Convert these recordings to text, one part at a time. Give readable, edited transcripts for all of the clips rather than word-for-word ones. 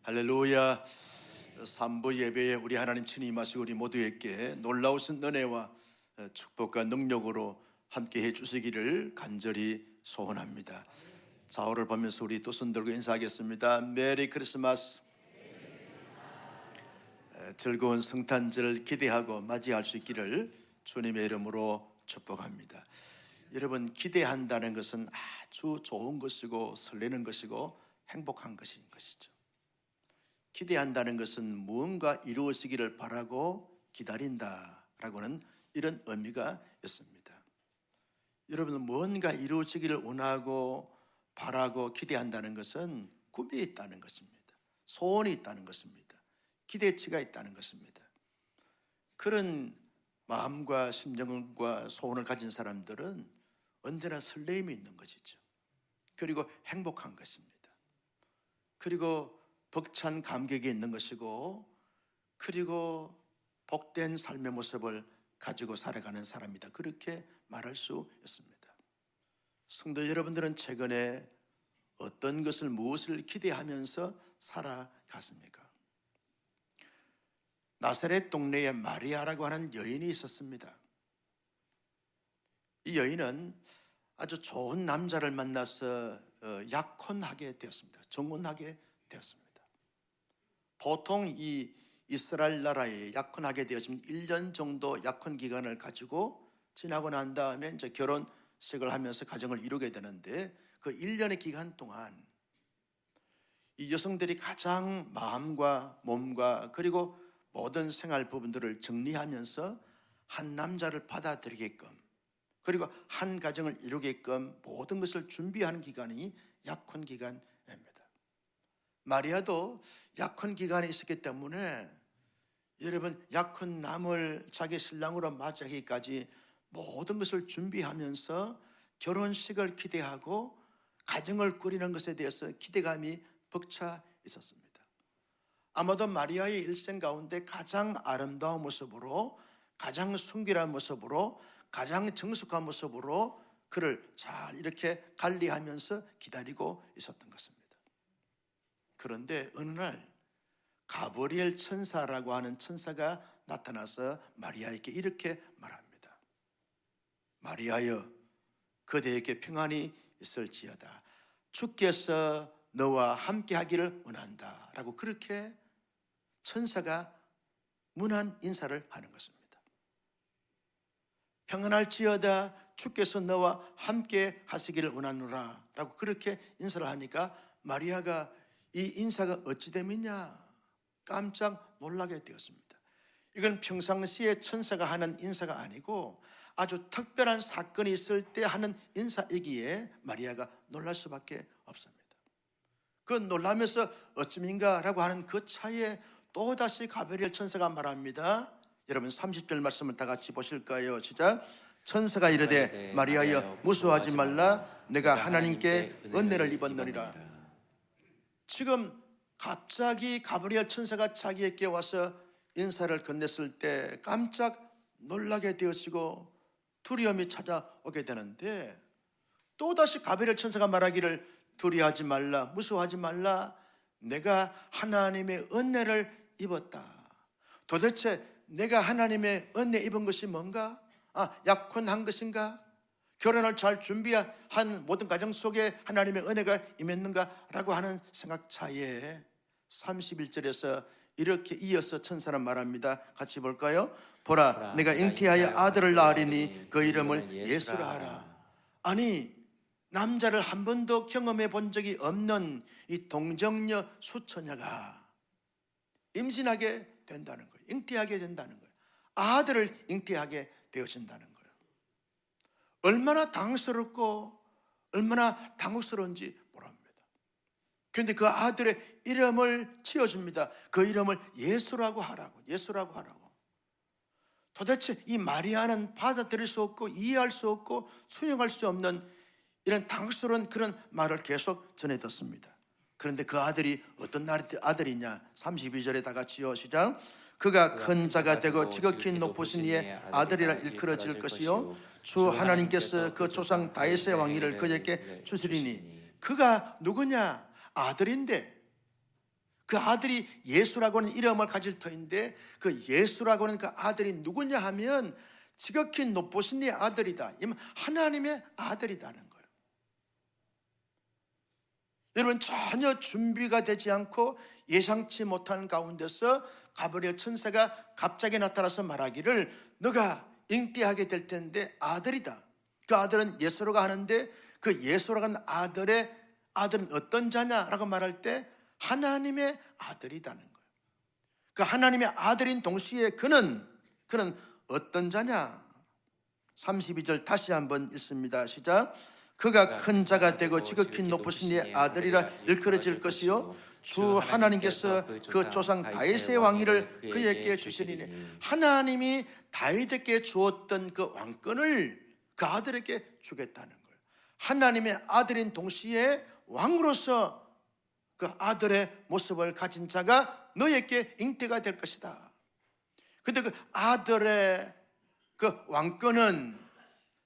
할렐루야. 3부 예배에 우리 하나님 친히 임하시고 우리 모두에게 놀라우신 은혜와 축복과 능력으로 함께해 주시기를 간절히 소원합니다. 좌우를 보면서 우리 두 손 들고 인사하겠습니다. 메리 크리스마스. 즐거운 성탄절을 기대하고 맞이할 수 있기를 주님의 이름으로 축복합니다. 여러분, 기대한다는 것은 아주 좋은 것이고 설레는 것이고 행복한 것인 것이죠. 기대한다는 것은 무언가 이루어지기를 바라고 기다린다라고는 이런 의미가 있습니다. 여러분, 무언가 이루어지기를 원하고 바라고 기대한다는 것은 꿈이 있다는 것입니다. 소원이 있다는 것입니다. 기대치가 있다는 것입니다. 그런 마음과 심정과 소원을 가진 사람들은 언제나 설레임이 있는 것이죠. 그리고 행복한 것입니다. 그리고 벅찬 감격이 있는 것이고, 그리고 복된 삶의 모습을 가지고 살아가는 사람이다, 그렇게 말할 수 있습니다. 성도 여러분들은 최근에 어떤 것을, 무엇을 기대하면서 살아갔습니까? 나사렛 동네에 마리아라고 하는 여인이 있었습니다. 이 여인은 아주 좋은 남자를 만나서 약혼하게 되었습니다. 정혼하게 되었습니다. 보통 이 이스라엘 나라에 약혼하게 되었으면 1년 정도 약혼 기간을 가지고 지나고 난 다음에 이제 결혼식을 하면서 가정을 이루게 되는데, 그 1년의 기간 동안 이 여성들이 가장 마음과 몸과 그리고 모든 생활 부분들을 정리하면서 한 남자를 받아들이게끔, 그리고 한 가정을 이루게끔 모든 것을 준비하는 기간이 약혼 기간입니다. 마리아도 약혼 기간에 있었기 때문에 여러분, 약혼남을 자기 신랑으로 맞이하기까지 모든 것을 준비하면서 결혼식을 기대하고 가정을 꾸리는 것에 대해서 기대감이 벅차 있었습니다. 아마도 마리아의 일생 가운데 가장 아름다운 모습으로, 가장 순결한 모습으로, 가장 정숙한 모습으로 그를 잘 이렇게 관리하면서 기다리고 있었던 것입니다. 그런데 어느 날 가브리엘 천사라고 하는 천사가 나타나서 마리아에게 이렇게 말합니다. 마리아여, 그대에게 평안이 있을지어다. 주께서 너와 함께 하기를 원한다 라고, 그렇게 천사가 문안 인사를 하는 것입니다. 평안할지어다, 주께서 너와 함께 하시기를 원하노라 라고 그렇게 인사를 하니까 마리아가 이 인사가 어찌 됨이냐 깜짝 놀라게 되었습니다. 이건 평상시에 천사가 하는 인사가 아니고 아주 특별한 사건이 있을 때 하는 인사이기에 마리아가 놀랄 수밖에 없습니다. 그 놀라면서 어찌민가 라고 하는 그 차에 또다시 가브리엘 천사가 말합니다. 여러분, 30절 말씀을 다 같이 보실까요? 시작. 천사가 이르되 마리아여, 무서워하지 말라. 내가 하나님께 은혜를 입었느니라. 지금 갑자기 가브리엘 천사가 자기에게 와서 인사를 건넸을 때 깜짝 놀라게 되어지고 두려움이 찾아오게 되는데, 또다시 가브리엘 천사가 말하기를 두려워하지 말라, 무서워하지 말라. 내가 하나님의 은혜를 입었다. 도대체 내가 하나님의 은혜 입은 것이 뭔가? 약혼한 것인가? 결혼을 잘 준비한 모든 가정 속에 하나님의 은혜가 임했는가? 라고 하는 생각 차에 31절에서 이렇게 이어서 천사는 말합니다. 같이 볼까요? 보라, 내가 잉태하여 아들을 낳으리니 그 이름을 예수라 하라. 아니, 남자를 한 번도 경험해 본 적이 없는 이 동정녀 수처녀가 임신하게 된다는 거예요. 잉태하게 된다는 거예요. 아들을 잉태하게 되어진다는 거예요. 얼마나 당스럽고 얼마나 당혹스러운지 모릅니다. 그런데 그 아들의 이름을 지어줍니다. 그 이름을 예수라고 하라고. 예수라고 하라고. 도대체 이 마리아는 받아들일 수 없고 이해할 수 없고 수용할 수 없는 이런 당혹스러운 그런 말을 계속 전해 듣습니다. 그런데 그 아들이 어떤 아들이냐? 32절에 다 같이요. 시작. 그가 큰 자가 되고 지극히 높으신 이의 아들이라 일컬어질 것이요, 주 하나님께서 그 조상 다윗의 왕위를 그에게 주시리니. 그가 누구냐? 아들인데 그 아들이 예수라고 하는 이름을 가질 터인데 그 예수라고 하는 그 아들이 누구냐 하면 지극히 높으신 이의 아들이다. 하나님의 아들이다는 거예요. 여러분, 전혀 준비가 되지 않고 예상치 못한 가운데서 가브리엘 천사가 갑자기 나타나서 말하기를 너가 잉태하게 될 텐데 아들이다. 그 아들은 예수라고 하는데 그 예수라고 하는 아들은 어떤 자냐라고 말할 때 하나님의 아들이라는 거예요. 그 하나님의 아들인 동시에 그는 어떤 자냐? 32절 다시 한번 읽습니다. 시작. 그가 큰 자가 되고 지극히 높으신 이의 아들이라 일컬어질 것이요 주 하나님께서 그 조상 다윗의 왕위를 그에게 주시리니 하나님이 다윗에게 주었던 그 왕권을 그 아들에게 주겠다는 거예요. 하나님의 아들인 동시에 왕으로서 그 아들의 모습을 가진 자가 너에게 잉태가 될 것이다. 근데 그 아들의 그 왕권은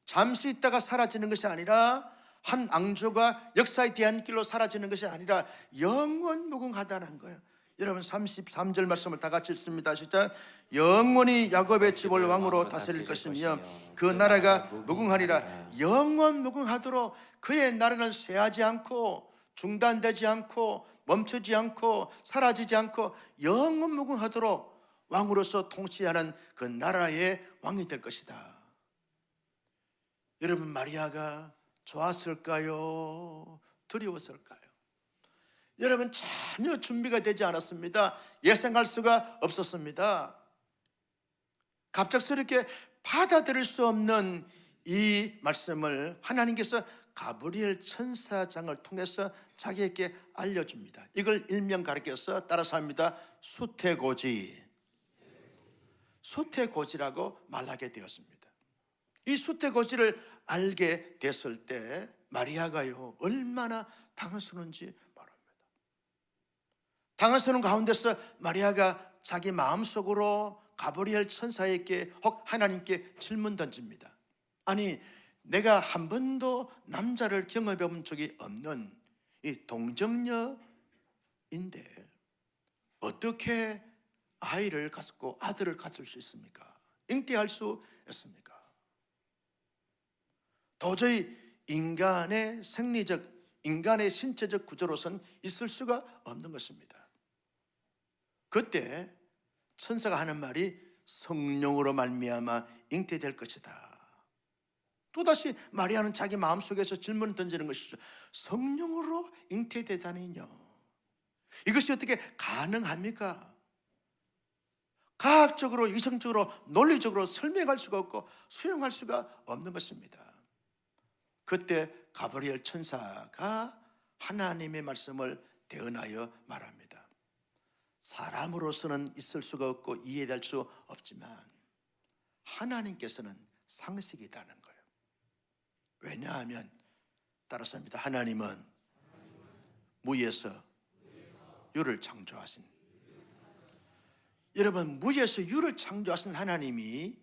잠시 있다가 사라지는 것이 아니라 한 앙조가 역사에 대한 길로 사라지는 것이 아니라 영원무궁하다는 거예요. 여러분 33절 말씀을 다 같이 읽습니다. 시작. 영원히 야곱의 집을 왕으로 다스릴 것이며 그 나라가 무궁하리라. 영원무궁하도록 그의 나라는 쇠하지 않고 중단되지 않고 멈추지 않고 사라지지 않고 영원무궁하도록 왕으로서 통치하는 그 나라의 왕이 될 것이다. 여러분, 마리아가 좋았을까요? 두려웠을까요? 여러분, 전혀 준비가 되지 않았습니다. 예상할 수가 없었습니다. 갑작스럽게 받아들일 수 없는 이 말씀을 하나님께서 가브리엘 천사장을 통해서 자기에게 알려줍니다. 이걸 일명 가르쳐서 따라서 합니다. 수태고지라고 말하게 되었습니다. 이 수태고지를 알게 됐을 때 마리아가요 얼마나 당황스러운지 말합니다. 당황스러운 가운데서 마리아가 자기 마음속으로 가브리엘 천사에게 혹 하나님께 질문 던집니다. 아니, 내가 한 번도 남자를 경험해 본 적이 없는 이 동정녀인데 어떻게 아이를 갖고 아들을 갖을 수 있습니까? 잉태할 수 있습니까? 도저히 인간의 생리적, 인간의 신체적 구조로선 있을 수가 없는 것입니다. 그때 천사가 하는 말이 성령으로 말미암아 잉태될 것이다. 또다시 마리아는 자기 마음속에서 질문을 던지는 것이죠. 성령으로 잉태되다니요, 이것이 어떻게 가능합니까? 과학적으로, 이성적으로, 논리적으로 설명할 수가 없고 수용할 수가 없는 것입니다. 그때 가브리엘 천사가 하나님의 말씀을 대언하여 말합니다. 사람으로서는 있을 수가 없고 이해될 수 없지만 하나님께서는 상식이다는 거예요. 왜냐하면 따라서 합니다. 하나님은 무에서 유를 창조하신, 여러분, 무에서 유를 창조하신 하나님이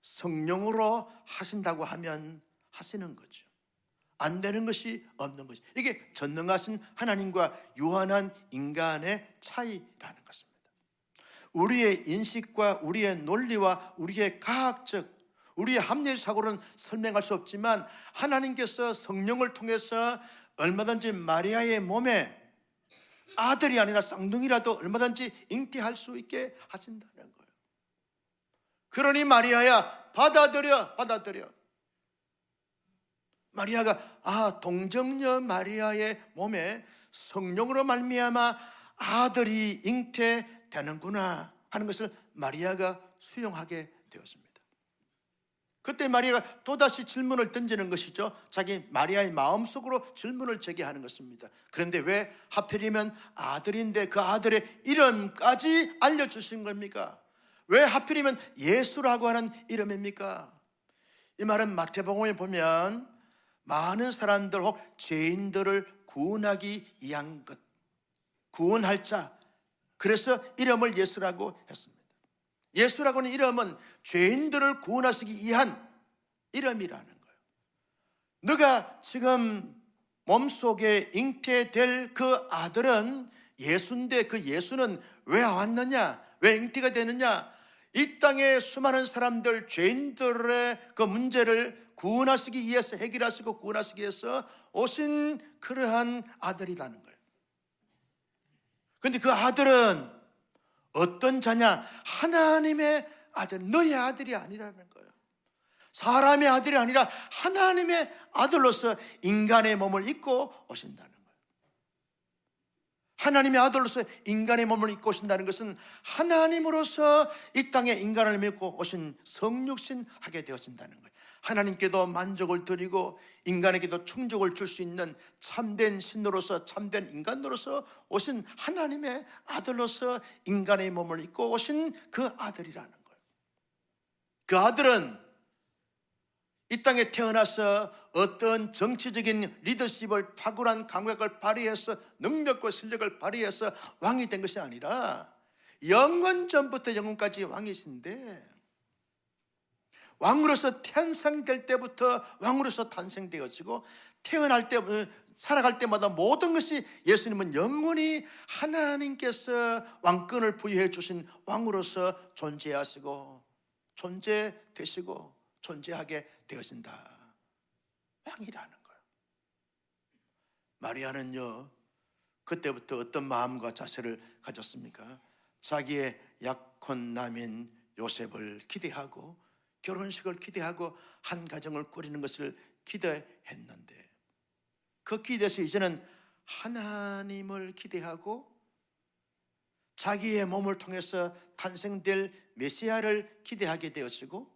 성령으로 하신다고 하면 하시는 거죠. 안 되는 것이 없는 것이, 이게 전능하신 하나님과 유한한 인간의 차이라는 것입니다. 우리의 인식과 우리의 논리와 우리의 과학적, 우리의 합리적 사고로는 설명할 수 없지만 하나님께서 성령을 통해서 얼마든지 마리아의 몸에 아들이 아니라 쌍둥이라도 얼마든지 잉태할 수 있게 하신다는 거예요. 그러니 마리아야, 받아들여. 마리아가 동정녀 마리아의 몸에 성령으로 말미암아 아들이 잉태되는구나 하는 것을 마리아가 수용하게 되었습니다. 그때 마리아가 또다시 질문을 던지는 것이죠. 자기 마리아의 마음속으로 질문을 제기하는 것입니다. 그런데 왜 하필이면 아들인데 그 아들의 이름까지 알려주신 겁니까? 왜 하필이면 예수라고 하는 이름입니까? 이 말은 마태복음에 보면 많은 사람들 혹 죄인들을 구원하기 위한 것, 구원할 자, 그래서 이름을 예수라고 했습니다. 예수라고 하는 이름은 죄인들을 구원하시기 위한 이름이라는 거예요. 너가 지금 몸속에 잉태될 그 아들은 예수인데 그 예수는 왜 왔느냐? 왜 잉태가 되느냐? 이 땅의 수많은 사람들, 죄인들의 그 문제를 구원하시기 위해서, 해결하시고 구원하시기 위해서 오신 그러한 아들이라는 거예요. 그런데 그 아들은 어떤 자냐? 하나님의 아들, 너의 아들이 아니라는 거예요. 사람의 아들이 아니라 하나님의 아들로서 인간의 몸을 입고 오신다는 거예요. 하나님의 아들로서 인간의 몸을 입고 오신다는 것은 하나님으로서 이 땅에 인간을 믿고 오신 성육신 하게 되어진다는 거예요. 하나님께도 만족을 드리고 인간에게도 충족을 줄 수 있는 참된 신으로서, 참된 인간으로서 오신 하나님의 아들로서 인간의 몸을 입고 오신 그 아들이라는 거예요. 그 아들은 이 땅에 태어나서 어떤 정치적인 리더십을, 탁월한 감각을 발휘해서, 능력과 실력을 발휘해서 왕이 된 것이 아니라 영원 전부터 영원까지 왕이신데, 왕으로서 탄생될 때부터 왕으로서 탄생되어지고, 태어날 때, 살아갈 때마다 모든 것이 예수님은 영원히 하나님께서 왕권을 부여해 주신 왕으로서 존재하시고 존재되시고 존재하게 되어진다. 왕이라는 거예요. 마리아는요, 그때부터 어떤 마음과 자세를 가졌습니까? 자기의 약혼남인 요셉을 기대하고 결혼식을 기대하고 한 가정을 꾸리는 것을 기대했는데, 그 기대에서 이제는 하나님을 기대하고 자기의 몸을 통해서 탄생될 메시아를 기대하게 되었고,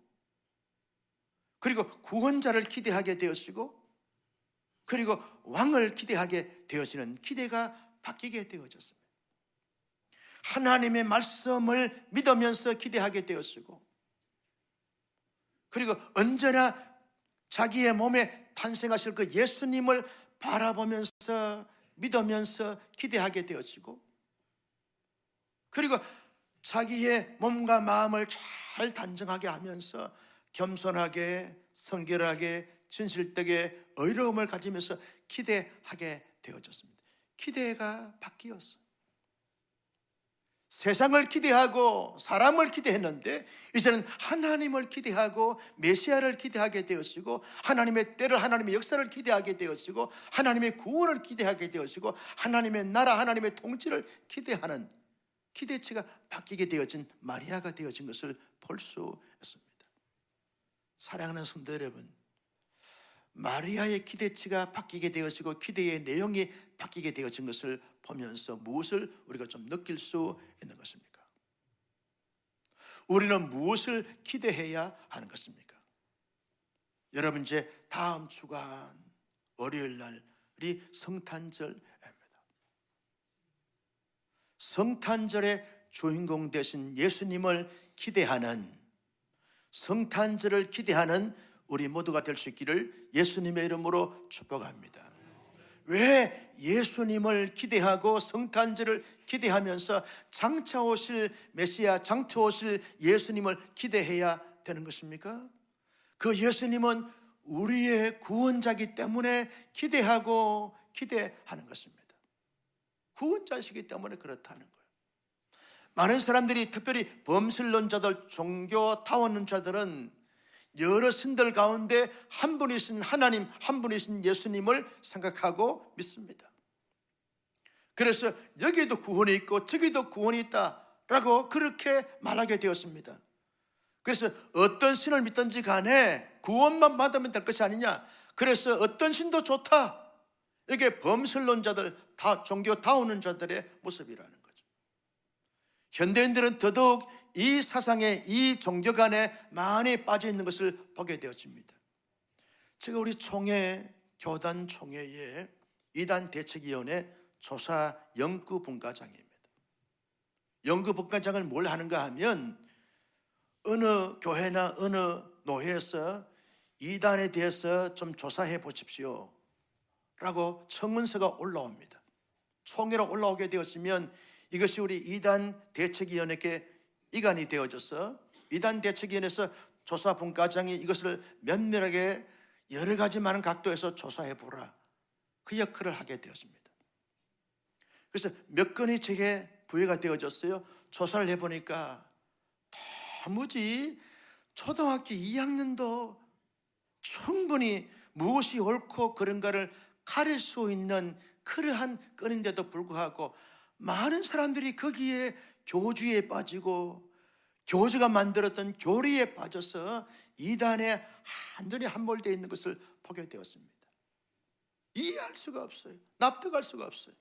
그리고 구원자를 기대하게 되었고, 그리고 왕을 기대하게 되어지는 기대가 바뀌게 되어졌습니다. 하나님의 말씀을 믿으면서 기대하게 되었고, 그리고 언제나 자기의 몸에 탄생하실 그 예수님을 바라보면서 믿으면서 기대하게 되어지고, 그리고 자기의 몸과 마음을 잘 단정하게 하면서 겸손하게, 성결하게, 진실되게 의로움을 가지면서 기대하게 되어졌습니다. 기대가 바뀌었어요. 세상을 기대하고 사람을 기대했는데 이제는 하나님을 기대하고 메시아를 기대하게 되었고, 하나님의 때를, 하나님의 역사를 기대하게 되었고, 하나님의 구원을 기대하게 되었고, 하나님의 나라, 하나님의 통치를 기대하는 기대치가 바뀌게 되어진 마리아가 되어진 것을 볼 수 있습니다. 사랑하는 성도 여러분, 마리아의 기대치가 바뀌게 되어지고 기대의 내용이 바뀌게 되어진 것을 보면서 무엇을 우리가 좀 느낄 수 있는 것입니까? 우리는 무엇을 기대해야 하는 것입니까? 여러분, 이제 다음 주간 월요일 날이 성탄절입니다. 성탄절의 주인공 되신 예수님을 기대하는, 성탄절을 기대하는 우리 모두가 될 수 있기를 예수님의 이름으로 축복합니다. 왜 예수님을 기대하고 성탄절을 기대하면서 장차 오실 메시아, 장차 오실 예수님을 기대해야 되는 것입니까? 그 예수님은 우리의 구원자이기 때문에 기대하고 기대하는 것입니다. 구원자시기 때문에 그렇다는 거예요. 많은 사람들이, 특별히 범신론자들, 종교타원론자들은 여러 신들 가운데 한 분이신 하나님, 한 분이신 예수님을 생각하고 믿습니다. 그래서 여기에도 구원이 있고 저기도 구원이 있다라고 그렇게 말하게 되었습니다. 그래서 어떤 신을 믿든지 간에 구원만 받으면 될 것이 아니냐, 그래서 어떤 신도 좋다, 이게 범신론자들, 종교타원론자들의 모습이라는 거죠. 현대인들은 더더욱 이 사상에, 이 종교관에 많이 빠져 있는 것을 보게 되었습니다. 제가 우리 총회, 교단 총회의 이단 대책위원회 조사 연구분과장입니다. 연구분과장을 뭘 하는가 하면, 어느 교회나 어느 노회에서 이단에 대해서 좀 조사해 보십시오 라고 청문서가 올라옵니다. 총회로 올라오게 되었으면 이것이 우리 이단 대책위원회께 이관이 되어져서 이단 대책위원회에서 조사분과장이 이것을 면밀하게 여러 가지 많은 각도에서 조사해 보라, 그 역할을 하게 되었습니다. 그래서 몇 건이 제게 부여가 되어졌어요. 조사를 해보니까 도무지 초등학교 2학년도 충분히 무엇이 옳고 그른가를 가릴 수 있는 그러한 건인데도 불구하고 많은 사람들이 거기에 교주에 빠지고 교주가 만들었던 교리에 빠져서 이단에 완전히 함몰되어 있는 것을 보게 되었습니다. 이해할 수가 없어요. 납득할 수가 없어요.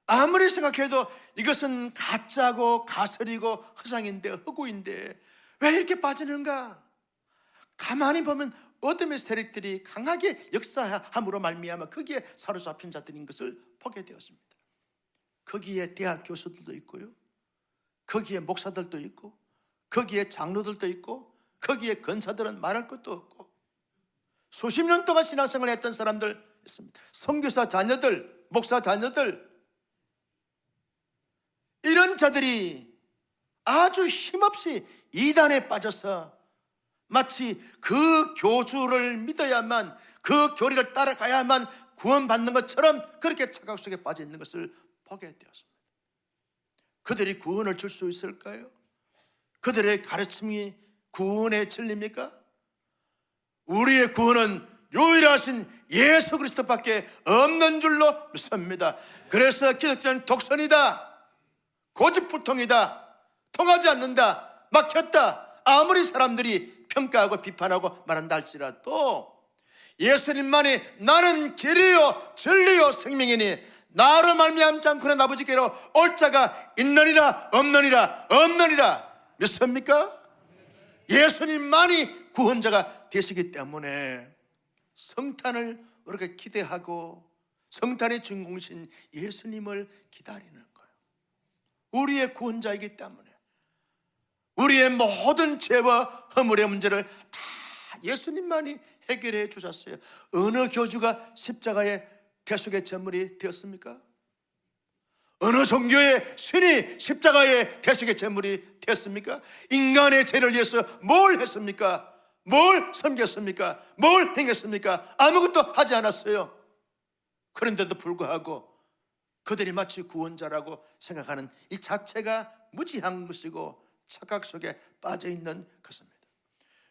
아무리 생각해도 이것은 가짜고 가설이고 허상인데 허구인데 왜 이렇게 빠지는가? 가만히 보면 어둠의 세력들이 강하게 역사함으로 말미암아 거기에 사로잡힌 자들인 것을 보게 되었습니다. 거기에 대학 교수들도 있고요, 거기에 목사들도 있고, 거기에 장로들도 있고, 거기에 권사들은 말할 것도 없고, 수십 년 동안 신앙생활을 했던 사람들 있습니다. 선교사 자녀들, 목사 자녀들, 이런 자들이 아주 힘없이 이단에 빠져서 마치 그 교주를 믿어야만, 그 교리를 따라가야만 구원받는 것처럼 그렇게 착각 속에 빠져 있는 것을 보게 되었습니다. 그들이 구원을 줄 수 있을까요? 그들의 가르침이 구원의 진리입니까? 우리의 구원은 유일하신 예수 그리스도밖에 없는 줄로 믿습니다. 그래서 기독교는 독선이다, 고집불통이다, 통하지 않는다, 막혔다, 아무리 사람들이 평가하고 비판하고 말한다 할지라도 예수님만이 나는 길이요 진리요 생명이니 나로 말미암지 않고는 아버지께로 올 자가 있느니라 없느니라 믿습니까? 예수님만이 구원자가 되시기 때문에 성탄을 우리가 기대하고 성탄의 주인공이신 예수님을 기다리는 거예요. 우리의 구원자이기 때문에 우리의 모든 죄와 허물의 문제를 다 예수님만이 해결해 주셨어요. 어느 교주가 십자가의 대속의 제물이 되었습니까? 어느 종교의 신이 십자가의 대속의 제물이 되었습니까? 인간의 죄를 위해서 뭘 했습니까? 뭘 섬겼습니까? 뭘 행했습니까? 아무것도 하지 않았어요. 그런데도 불구하고 그들이 마치 구원자라고 생각하는 이 자체가 무지한 것이고 착각 속에 빠져있는 것입니다.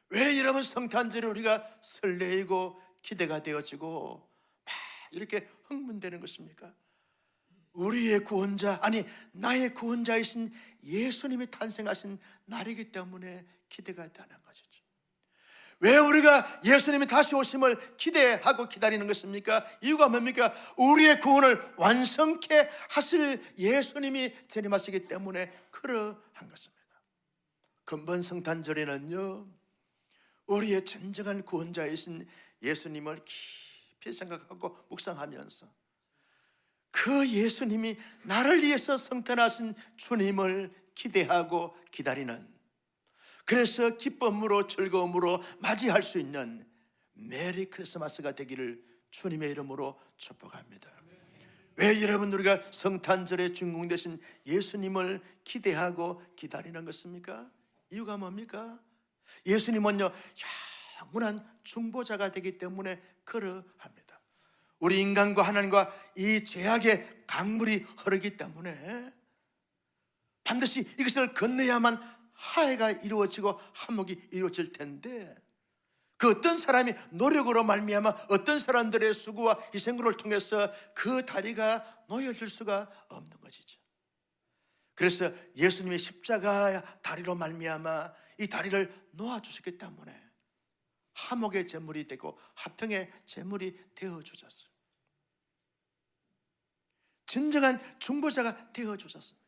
왜 여러분 성탄절에 우리가 설레이고 기대가 되어지고 막 이렇게 흥분되는 것입니까? 우리의 구원자, 아니 나의 구원자이신 예수님이 탄생하신 날이기 때문에 기대가 되는 것이죠. 왜 우리가 예수님이 다시 오심을 기대하고 기다리는 것입니까? 이유가 뭡니까? 우리의 구원을 완성케 하실 예수님이 재림하시기 때문에 그러한 것입니다. 근본 성탄절에는요, 우리의 진정한 구원자이신 예수님을 깊이 생각하고 묵상하면서 그 예수님이 나를 위해서 성탄하신 주님을 기대하고 기다리는, 그래서 기쁨으로 즐거움으로 맞이할 수 있는 메리 크리스마스가 되기를 주님의 이름으로 축복합니다. 왜 여러분 우리가 성탄절의 주인공 되신 예수님을 기대하고 기다리는 것입니까? 이유가 뭡니까? 예수님은요 영원한 중보자가 되기 때문에 그러합니다. 우리 인간과 하나님과 이 죄악의 강물이 흐르기 때문에 반드시 이것을 건너야만 화해가 이루어지고 화목이 이루어질 텐데, 그 어떤 사람이 노력으로 말미암아 어떤 사람들의 수고와 희생을 통해서 그 다리가 놓여질 수가 없는 것이죠. 그래서 예수님의 십자가 다리로 말미암아 이 다리를 놓아주셨기 때문에 화목의 제물이 되고 화평의 제물이 되어주셨어요. 진정한 중보자가 되어주셨습니다.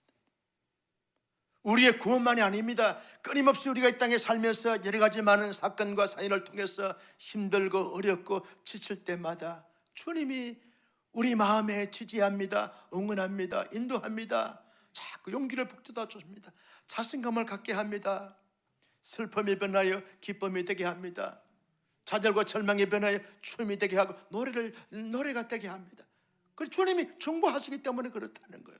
우리의 구원만이 아닙니다. 끊임없이 우리가 이 땅에 살면서 여러 가지 많은 사건과 사연을 통해서 힘들고 어렵고 지칠 때마다 주님이 우리 마음에 지지합니다, 응원합니다, 인도합니다. 자꾸 용기를 북돋아 주십니다. 자신감을 갖게 합니다. 슬픔이 변하여 기쁨이 되게 합니다. 좌절과 절망이 변하여 춤이 되게 하고 노래가 되게 합니다. 그 주님이 중보하시기 때문에 그렇다는 거예요.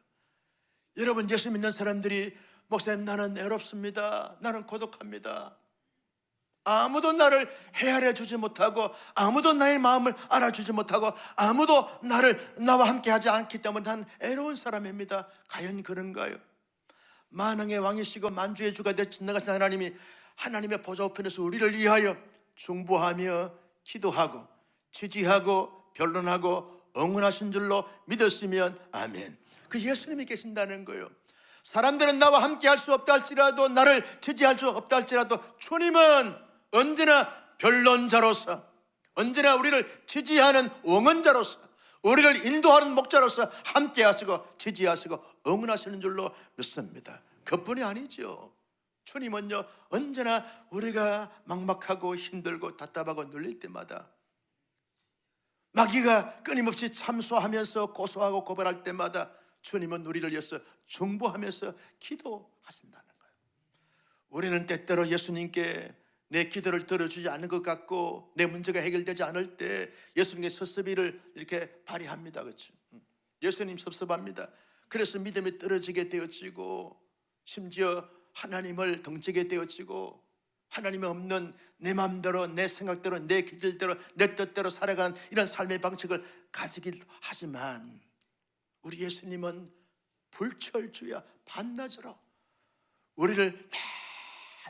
여러분, 예수 믿는 사람들이 목사님 나는 외롭습니다, 나는 고독합니다, 아무도 나를 헤아려 주지 못하고, 아무도 나의 마음을 알아주지 못하고, 아무도 나와 함께 하지 않기 때문에 난 애로운 사람입니다. 과연 그런가요? 만왕의 왕이시고 만주의 주가 되신 하나님이 하나님의 보좌 우편에서 우리를 위하여 중보하며 기도하고 지지하고 변론하고 응원하신 줄로 믿었으면 아멘. 그 예수님이 계신다는 거예요. 사람들은 나와 함께 할 수 없다 할지라도, 나를 지지할 수 없다 할지라도, 주님은 언제나 변론자로서, 언제나 우리를 지지하는 응원자로서, 우리를 인도하는 목자로서 함께 하시고 지지하시고 응원하시는 줄로 믿습니다. 그뿐이 아니죠. 주님은요, 언제나 우리가 막막하고 힘들고 답답하고 눌릴 때마다, 마귀가 끊임없이 참소하면서 고소하고 고발할 때마다 주님은 우리를 위해서 중보하면서 기도하신다는 거예요. 우리는 때때로 예수님께 내 기도를 들어주지 않는 것 같고, 내 문제가 해결되지 않을 때 예수님의 섭섭이를 이렇게 발휘합니다. 그렇죠? 예수님 섭섭합니다. 그래서 믿음이 떨어지게 되어지고, 심지어 하나님을 덩치게 되어지고, 하나님이 없는 내 마음대로, 내 생각대로, 내 기질대로, 내 뜻대로 살아가는 이런 삶의 방식을 가지기도 하지만, 우리 예수님은 불철주야 반나절로 우리를 다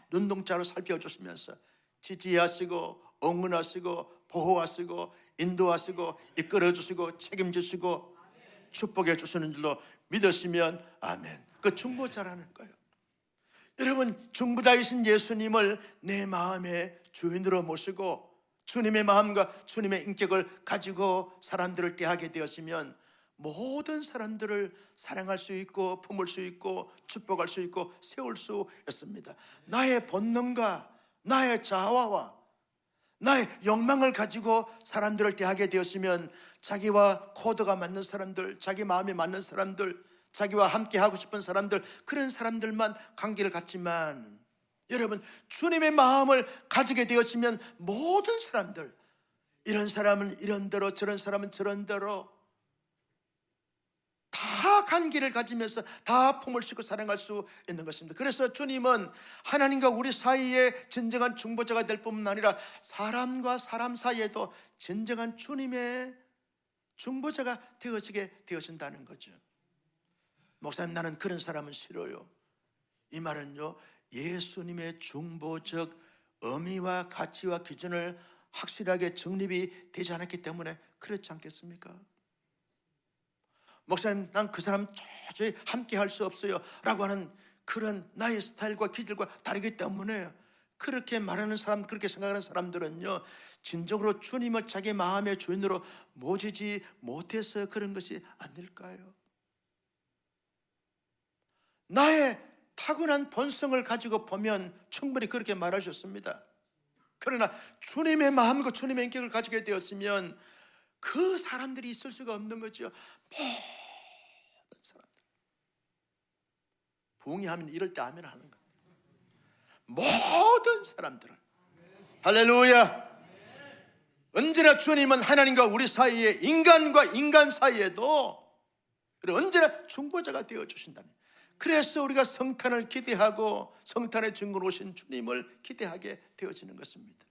눈동자로 살펴주시면서 지지하시고 응원하시고 보호하시고 인도하시고 이끌어주시고 책임지시고 축복해 주시는 줄로 믿으시면 아멘. 그 중보자라는 거예요. 여러분, 중보자이신 예수님을 내 마음의 주인으로 모시고 주님의 마음과 주님의 인격을 가지고 사람들을 대하게 되었으면 모든 사람들을 사랑할 수 있고 품을 수 있고 축복할 수 있고 세울 수 있습니다. 나의 본능과 나의 자아와 나의 욕망을 가지고 사람들을 대하게 되었으면 자기와 코드가 맞는 사람들, 자기 마음에 맞는 사람들, 자기와 함께 하고 싶은 사람들, 그런 사람들만 관계를 갖지만, 여러분, 주님의 마음을 가지게 되었으면 모든 사람들, 이런 사람은 이런 대로 저런 사람은 저런 대로 다 관계를 가지면서 다 품을 싣고 사랑할 수 있는 것입니다. 그래서 주님은 하나님과 우리 사이에 진정한 중보자가 될 뿐만 아니라 사람과 사람 사이에도 진정한 주님의 중보자가 되어지게 되어진다는 거죠. 목사님, 나는 그런 사람은 싫어요. 이 말은요, 예수님의 중보적 의미와 가치와 기준을 확실하게 정립이 되지 않았기 때문에 그렇지 않겠습니까? 목사님, 난 그 사람 도저히 함께 할 수 없어요 라고 하는 그런 나의 스타일과 기질과 다르기 때문에, 그렇게 말하는 사람, 그렇게 생각하는 사람들은요, 진정으로 주님을 자기 마음의 주인으로 모시지 못해서 그런 것이 아닐까요? 나의 타고난 본성을 가지고 보면 충분히 그렇게 말하셨습니다. 그러나 주님의 마음과 주님의 인격을 가지게 되었으면 그 사람들이 있을 수가 없는 거죠. 모든 사람들, 부흥이 하면 이럴 때 아멘 하는 거예요. 모든 사람들은, 할렐루야. 언제나 주님은 하나님과 우리 사이에, 인간과 인간 사이에도 언제나 중보자가 되어주신다는, 그래서 우리가 성탄을 기대하고 성탄의 증거로 오신 주님을 기대하게 되어지는 것입니다.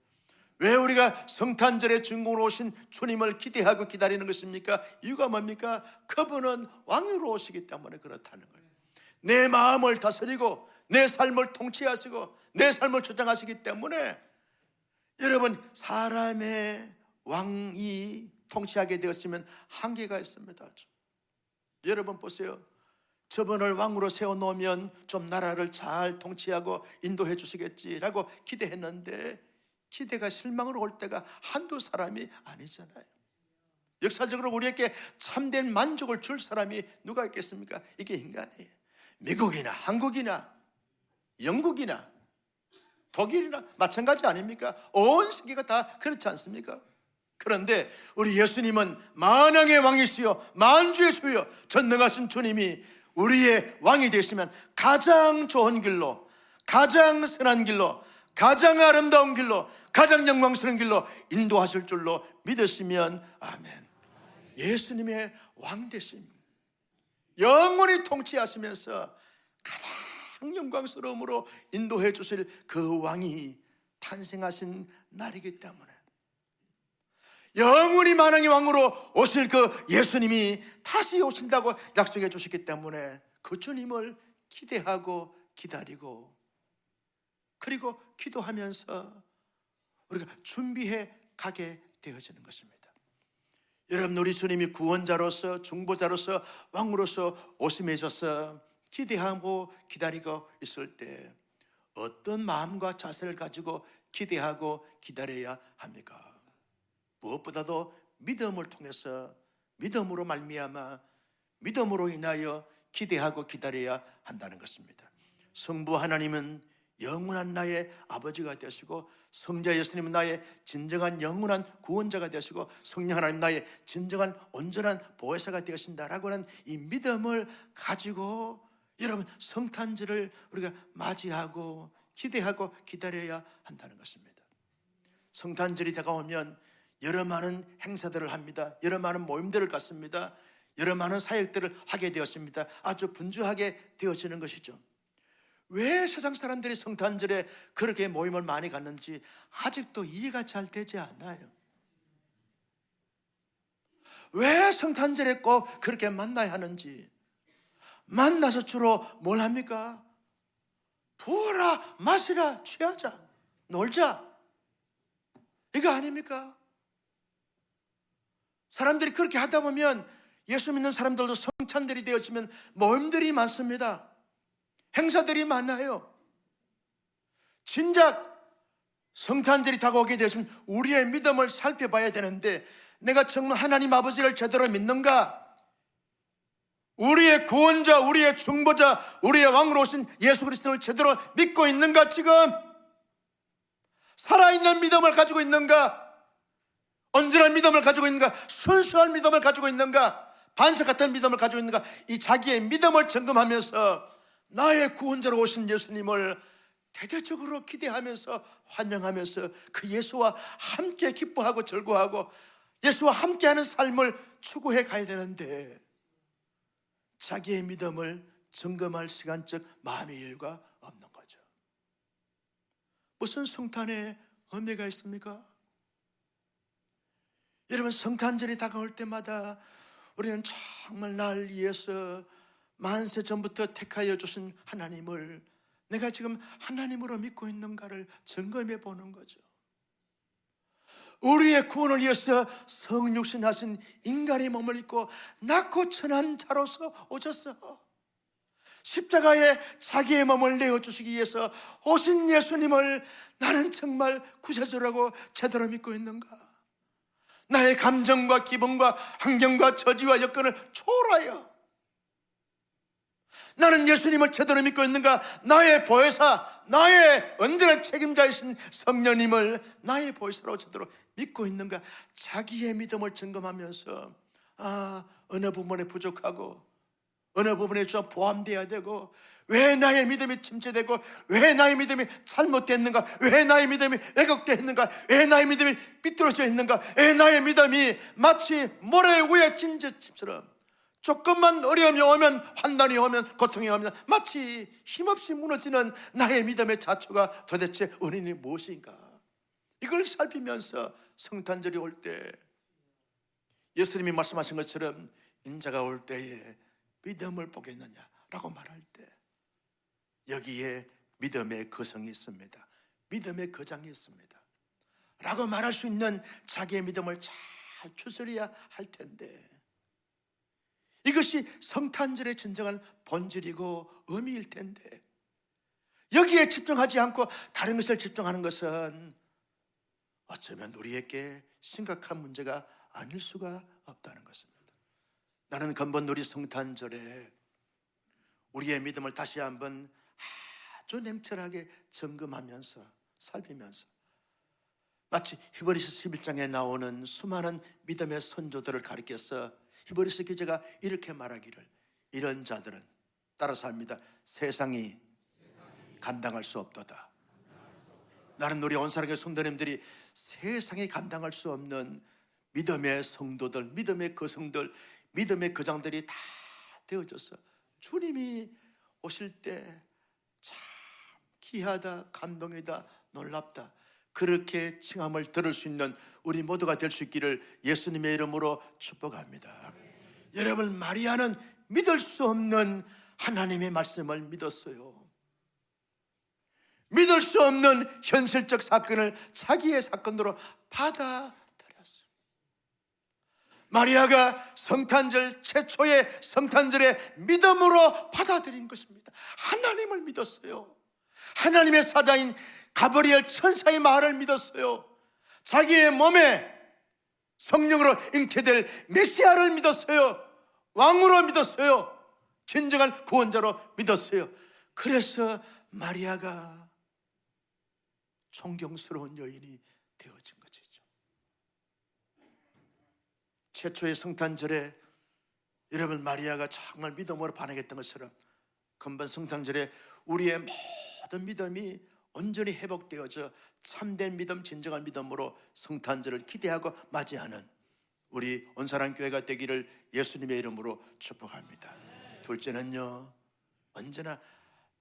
왜 우리가 성탄절에 증거로 오신 주님을 기대하고 기다리는 것입니까? 이유가 뭡니까? 그분은 왕으로 오시기 때문에 그렇다는 거예요. 내 마음을 다스리고 내 삶을 통치하시고 내 삶을 주장하시기 때문에, 여러분, 사람의 왕이 통치하게 되었으면 한계가 있습니다. 여러분 보세요. 저분을 왕으로 세워놓으면 좀 나라를 잘 통치하고 인도해 주시겠지라고 기대했는데, 기대가 실망으로 올 때가 한두 사람이 아니잖아요. 역사적으로 우리에게 참된 만족을 줄 사람이 누가 있겠습니까? 이게 인간이에요. 미국이나 한국이나 영국이나 독일이나 마찬가지 아닙니까? 온 세계가 다 그렇지 않습니까? 그런데 우리 예수님은 만왕의 왕이시여 만주의 주여 전능하신 주님이 우리의 왕이 되시면 가장 좋은 길로, 가장 선한 길로, 가장 아름다운 길로, 가장 영광스러운 길로 인도하실 줄로 믿으시면 아멘. 예수님의 왕 되심, 영원히 통치하시면서 가장 영광스러움으로 인도해 주실 그 왕이 탄생하신 날이기 때문에, 영원히 만왕의 왕으로 오실 그 예수님이 다시 오신다고 약속해 주셨기 때문에 그 주님을 기대하고 기다리고, 그리고 기도하면서 우리가 준비해 가게 되어지는 것입니다. 여러분, 우리 주님이 구원자로서, 중보자로서, 왕으로서 오심해 주셔서 기대하고 기다리고 있을 때 어떤 마음과 자세를 가지고 기대하고 기다려야 합니까? 무엇보다도 믿음을 통해서, 믿음으로 말미암아, 믿음으로 인하여 기대하고 기다려야 한다는 것입니다. 성부 하나님은 영원한 나의 아버지가 되시고, 성자 예수님은 나의 진정한 영원한 구원자가 되시고, 성령 하나님 나의 진정한 온전한 보혜사가 되신다라고 하는 이 믿음을 가지고 여러분, 성탄절을 우리가 맞이하고 기대하고 기다려야 한다는 것입니다. 성탄절이 다가오면 여러 많은 행사들을 합니다. 여러 많은 모임들을 갖습니다. 여러 많은 사역들을 하게 되었습니다. 아주 분주하게 되어지는 것이죠. 왜 세상 사람들이 성탄절에 그렇게 모임을 많이 갖는지 아직도 이해가 잘 되지 않아요. 왜 성탄절에 꼭 그렇게 만나야 하는지. 만나서 주로 뭘 합니까? 부어라, 마시라, 취하자, 놀자, 이거 아닙니까? 사람들이 그렇게 하다 보면 예수 믿는 사람들도 성탄절이 되어지면 모임들이 많습니다. 행사들이 많아요. 진작 성탄절이 다가오게 되었으면 우리의 믿음을 살펴봐야 되는데, 내가 정말 하나님 아버지를 제대로 믿는가? 우리의 구원자, 우리의 중보자, 우리의 왕으로 오신 예수 그리스도를 제대로 믿고 있는가? 지금 살아있는 믿음을 가지고 있는가? 온전한 믿음을 가지고 있는가? 순수한 믿음을 가지고 있는가? 반석 같은 믿음을 가지고 있는가? 이 자기의 믿음을 점검하면서 나의 구원자로 오신 예수님을 대대적으로 기대하면서 환영하면서 그 예수와 함께 기뻐하고 즐거워하고 예수와 함께하는 삶을 추구해 가야 되는데, 자기의 믿음을 점검할 시간적 마음의 여유가 없는 거죠. 무슨 성탄의 의미가 있습니까? 여러분, 성탄절이 다가올 때마다 우리는 정말 날 위해서 만세 전부터 택하여 주신 하나님을 내가 지금 하나님으로 믿고 있는가를 점검해 보는 거죠. 우리의 구원을 위해서 성육신하신 인간의 몸을 입고 낮고 천한 자로서 오셨어. 십자가에 자기의 몸을 내어주시기 위해서 오신 예수님을 나는 정말 구세주라고 제대로 믿고 있는가? 나의 감정과 기분과 환경과 처지와 여건을 초월하여 나는 예수님을 제대로 믿고 있는가? 나의 보혜사, 나의 온전한 책임자이신 성령님을 나의 보혜사로 제대로 믿고 있는가? 자기의 믿음을 점검하면서 어느 부분에 부족하고 어느 부분에 좀 포함되어야 되고, 왜 나의 믿음이 침체되고 왜 나의 믿음이 잘못됐는가? 왜 나의 믿음이 왜곡되었는가? 왜 나의 믿음이 삐뚤어져 있는가? 왜 나의 믿음이 마치 모래 위에 진저집처럼 조금만 어려움이 오면, 환난이 오면, 고통이 오면 마치 힘없이 무너지는 나의 믿음의 자초가 도대체 원인이 무엇인가? 이걸 살피면서 성탄절이 올 때 예수님이 말씀하신 것처럼 인자가 올 때에 믿음을 보겠느냐라고 말할 때 여기에 믿음의 거성이 있습니다. 믿음의 거장이 있습니다 라고 말할 수 있는 자기의 믿음을 잘 추스려야 할 텐데, 이것이 성탄절의 진정한 본질이고 의미일 텐데 여기에 집중하지 않고 다른 것을 집중하는 것은 어쩌면 우리에게 심각한 문제가 아닐 수가 없다는 것입니다. 나는 근본 우리 성탄절에 우리의 믿음을 다시 한번 아주 냉철하게 점검하면서 살피면서 마치 히브리서 11장에 나오는 수많은 믿음의 선조들을 가리켜서 히브리서 기자가 이렇게 말하기를, 이런 자들은, 따라서 합니다, 세상이 감당할 수 없도다. 나는 우리 온사랑의 성도님들이 세상이 감당할 수 없는 믿음의 성도들, 믿음의 거성들, 믿음의 거장들이 다 되어져서 주님이 오실 때 참 귀하다, 감동이다, 놀랍다, 그렇게 칭함을 들을 수 있는 우리 모두가 될 수 있기를 예수님의 이름으로 축복합니다. 여러분, 마리아는 믿을 수 없는 하나님의 말씀을 믿었어요. 믿을 수 없는 현실적 사건을 자기의 사건으로 받아들였어요. 마리아가 성탄절, 최초의 성탄절에 믿음으로 받아들인 것입니다. 하나님을 믿었어요. 하나님의 사자인 가브리엘 천사의 말을 믿었어요. 자기의 몸에 성령으로 잉태될 메시아를 믿었어요. 왕으로 믿었어요. 진정한 구원자로 믿었어요. 그래서 마리아가 존경스러운 여인이 되어진 것이죠. 최초의 성탄절에 여러분, 마리아가 정말 믿음으로 반응했던 것처럼 금번 성탄절에 우리의 모든 믿음이 온전히 회복되어져 참된 믿음, 진정한 믿음으로 성탄절을 기대하고 맞이하는 우리 온사랑교회가 되기를 예수님의 이름으로 축복합니다. 둘째는요, 언제나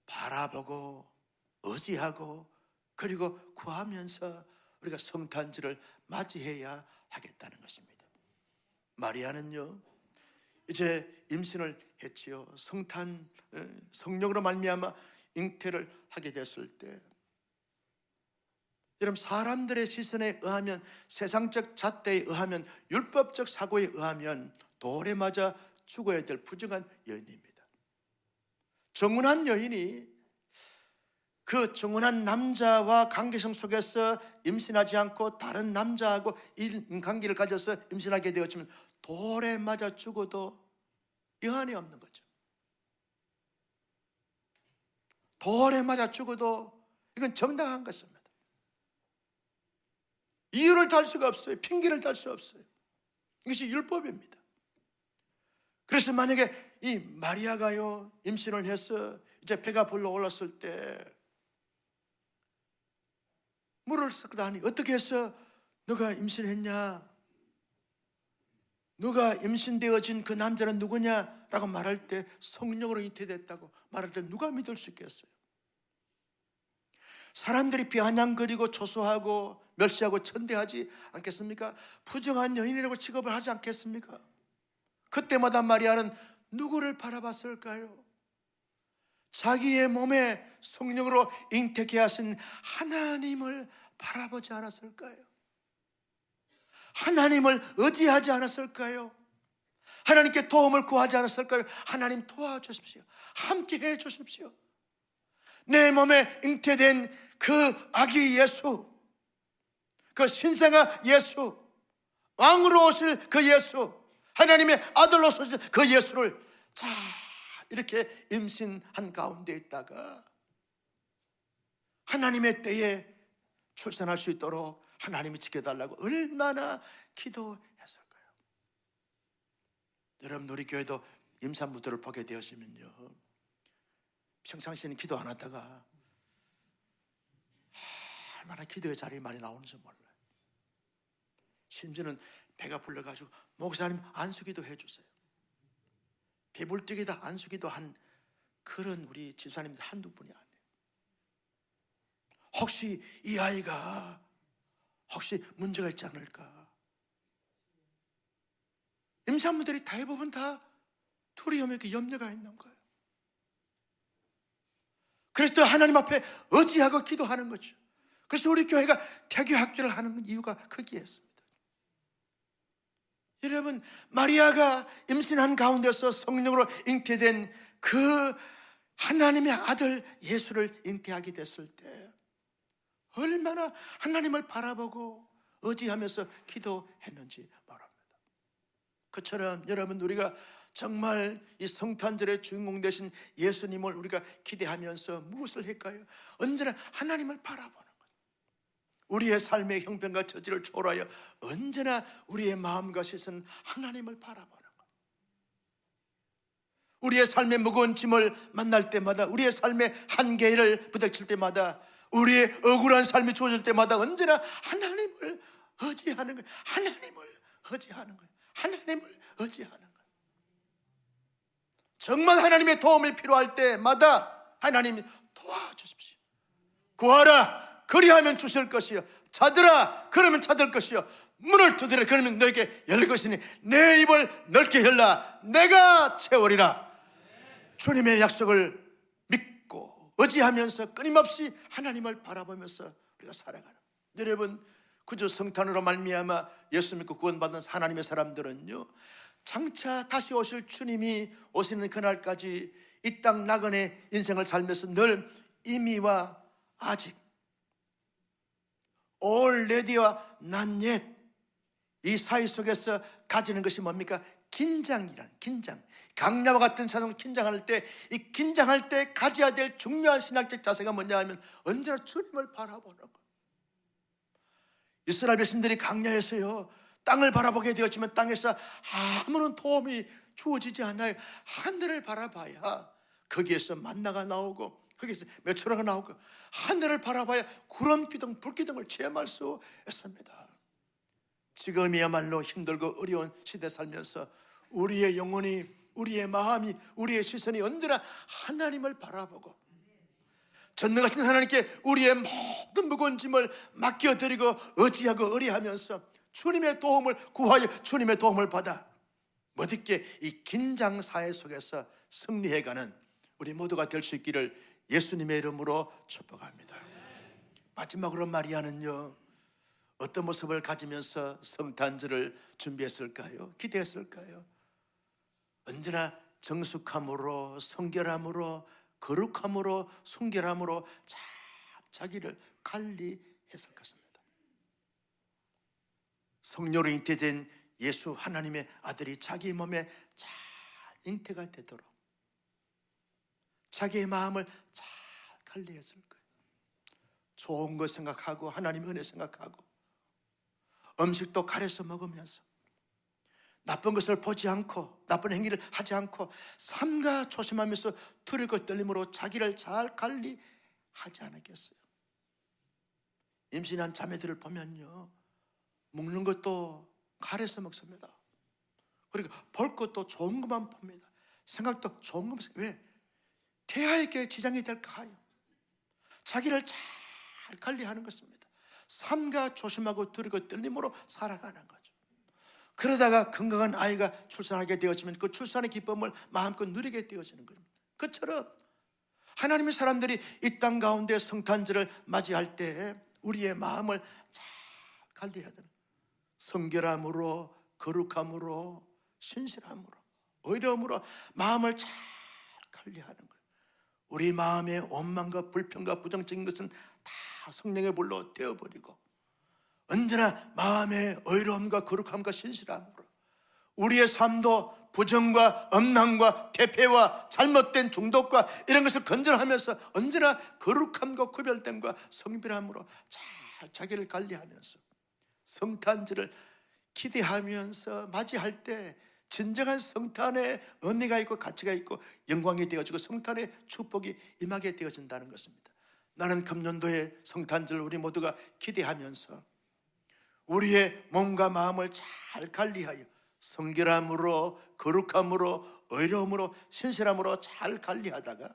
바라보고 의지하고 그리고 구하면서 우리가 성탄절을 맞이해야 하겠다는 것입니다. 마리아는요, 이제 임신을 했지요. 성령으로 말미암아 잉태를 하게 됐을 때, 여러분, 사람들의 시선에 의하면, 세상적 잣대에 의하면, 율법적 사고에 의하면 돌에 맞아 죽어야 될 부정한 여인입니다. 정운한 여인이 그 정운한 남자와 관계성 속에서 임신하지 않고 다른 남자하고 인관계를 가져서 임신하게 되었지만 돌에 맞아 죽어도 여한이 없는 거죠. 돌에 맞아 죽어도 이건 정당한 것입니다. 이유를 달 수가 없어요. 핑계를 달 수 없어요. 이것이 율법입니다. 그래서 만약에 이 마리아가요, 임신을 해서 이제 배가 불러 올랐을 때 물을 섞다니, 어떻게 해서 너가 임신했냐, 너가 임신되어진 그 남자는 누구냐 라고 말할 때, 성령으로 잉태됐다고 말할 때 누가 믿을 수 있겠어요? 사람들이 비아냥거리고 조소하고 멸시하고 천대하지 않겠습니까? 부정한 여인이라고 취급을 하지 않겠습니까? 그때마다 마리아는 누구를 바라봤을까요? 자기의 몸에 성령으로 잉태케 하신 하나님을 바라보지 않았을까요? 하나님을 의지하지 않았을까요? 하나님께 도움을 구하지 않았을까요? 하나님 도와주십시오. 함께 해 주십시오. 내 몸에 잉태된 그 아기 예수, 그 신생아 예수, 왕으로 오실 그 예수, 하나님의 아들로 오실 그 예수를 자 이렇게 임신한 가운데 있다가 하나님의 때에 출산할 수 있도록 하나님이 지켜달라고 얼마나 기도했을까요? 여러분, 우리 교회도 임산부들을 보게 되었으면요, 평상시에는 기도 안 하다가 얼마나 기도의 자리에 많이 나오는지 몰라요. 심지어는 배가 불러가지고 목사님 안수기도 해주세요. 배불뚝이다 안수기도 한 그런 우리 집사님들 한두 분이 아니에요. 혹시 이 아이가 혹시 문제가 있지 않을까? 임산부들이 대부분 다 두려움에 그 염려가 있는 거예요. 그래서 하나님 앞에 의지하고 기도하는 거죠. 그래서 우리 교회가 태교학교를 하는 이유가 거기에 있습니다. 여러분, 마리아가 임신한 가운데서 성령으로 잉태된 그 하나님의 아들 예수를 잉태하게 됐을 때 얼마나 하나님을 바라보고 의지하면서 기도했는지 말합니다. 그처럼 여러분, 우리가 정말 이 성탄절의 주인공 되신 예수님을 우리가 기대하면서 무엇을 할까요? 언제나 하나님을 바라보는 것. 우리의 삶의 형편과 처지를 초월하여 언제나 우리의 마음과 시선 하나님을 바라보는 것. 우리의 삶의 무거운 짐을 만날 때마다, 우리의 삶의 한계를 부닥칠 때마다, 우리의 억울한 삶이 주어질 때마다 언제나 하나님을 의지하는 거예요. 하나님을 의지하는 거예요. 하나님을 의지하는 거예요. 정말 하나님의 도움이 필요할 때마다 하나님이 도와주십시오. 구하라 그리하면 주실 것이요 찾으라 그러면 찾을 것이요 문을 두드리라 그러면 너에게 열릴 것이니 내 입을 넓게 열라 내가 채우리라. 주님의 약속을 믿고 의지하면서 끊임없이 하나님을 바라보면서 우리가 살아가는, 여러분 그저 성탄으로 말미암아 예수 믿고 구원받은 하나님의 사람들은요, 장차 다시 오실 주님이 오시는 그날까지 이 땅 나그네 인생을 살면서 늘 이미와 아직, already와 not yet, 이 사이 속에서 가지는 것이 뭡니까? 긴장이란, 긴장. 강야와 같은 사람을 긴장할 때, 이 긴장할 때 가져야 될 중요한 신학적 자세가 뭐냐 하면 언제나 주님을 바라보는 것. 이스라엘 백성들이 강야에서요 땅을 바라보게 되었지만 땅에서 아무런 도움이 주어지지 않아요. 하늘을 바라봐야 거기에서 만나가 나오고 거기에서 메추라가 나오고 하늘을 바라봐야 구름 기둥, 불 기둥을 체험할 수 있습니다. 지금이야말로 힘들고 어려운 시대 살면서 우리의 영혼이, 우리의 마음이, 우리의 시선이 언제나 하나님을 바라보고 전능하신 하나님께 우리의 모든 무거운 짐을 맡겨드리고 의지하고 의뢰하면서 주님의 도움을 구하여 주님의 도움을 받아 멋있게 이 긴장 사회 속에서 승리해가는 우리 모두가 될 수 있기를 예수님의 이름으로 축복합니다. 마지막으로 마리아는요 어떤 모습을 가지면서 성탄절을 준비했을까요? 기대했을까요? 언제나 정숙함으로, 성결함으로, 거룩함으로, 순결함으로 자기를 관리했을 것입니다. 성령으로 잉태된 예수 하나님의 아들이 자기 몸에 잘 잉태가 되도록 자기의 마음을 잘 관리했을 거예요. 좋은 거 생각하고 하나님의 은혜 생각하고 음식도 가려서 먹으면서 나쁜 것을 보지 않고 나쁜 행위를 하지 않고 삼가 조심하면서 두렵고 떨림으로 자기를 잘 관리하지 않았겠어요? 임신한 자매들을 보면요 먹는 것도 가려서 먹습니다. 그리고 볼 것도 좋은 것만 봅니다. 생각도 좋은 것만. 왜? 태아에게 지장이 될까 하여 자기를 잘 관리하는 것입니다. 삼가 조심하고 두렵고 떨림으로 살아가는 거죠. 그러다가 건강한 아이가 출산하게 되어지면 그 출산의 기쁨을 마음껏 누리게 되어지는 겁니다. 그처럼 하나님의 사람들이 이 땅 가운데 성탄절을 맞이할 때 우리의 마음을 잘 관리해야 되는, 성결함으로, 거룩함으로, 신실함으로, 의로움으로 마음을 잘 관리하는 거예요. 우리 마음의 원망과 불평과 부정적인 것은 다 성령의 불로 떼어버리고 언제나 마음의 의로움과 거룩함과 신실함으로 우리의 삶도 부정과 엄난과 대패와 잘못된 중독과 이런 것을 건전하면서 언제나 거룩함과 구별됨과 성별함으로 잘 자기를 관리하면서 성탄절을 기대하면서 맞이할 때 진정한 성탄의 의미가 있고 가치가 있고 영광이 되어지고 성탄의 축복이 임하게 되어진다는 것입니다. 나는 금년도에 성탄절 우리 모두가 기대하면서 우리의 몸과 마음을 잘 관리하여 성결함으로, 거룩함으로, 의로움으로, 신실함으로 잘 관리하다가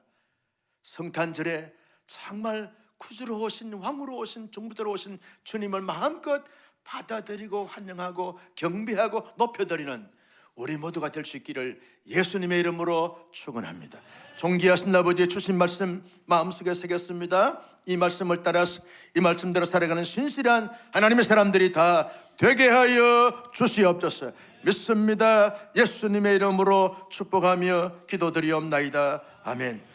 성탄절에 정말 구주로 오신, 왕으로 오신, 중부자로 오신 주님을 마음껏 받아들이고 환영하고 경배하고 높여드리는 우리 모두가 될 수 있기를 예수님의 이름으로 축원합니다. 존귀하신 아버지의 주신 말씀 마음속에 새겼습니다. 이 말씀을 따라서 이 말씀대로 살아가는 신실한 하나님의 사람들이 다 되게 하여 주시옵소서. 믿습니다. 예수님의 이름으로 축복하며 기도드리옵나이다. 아멘.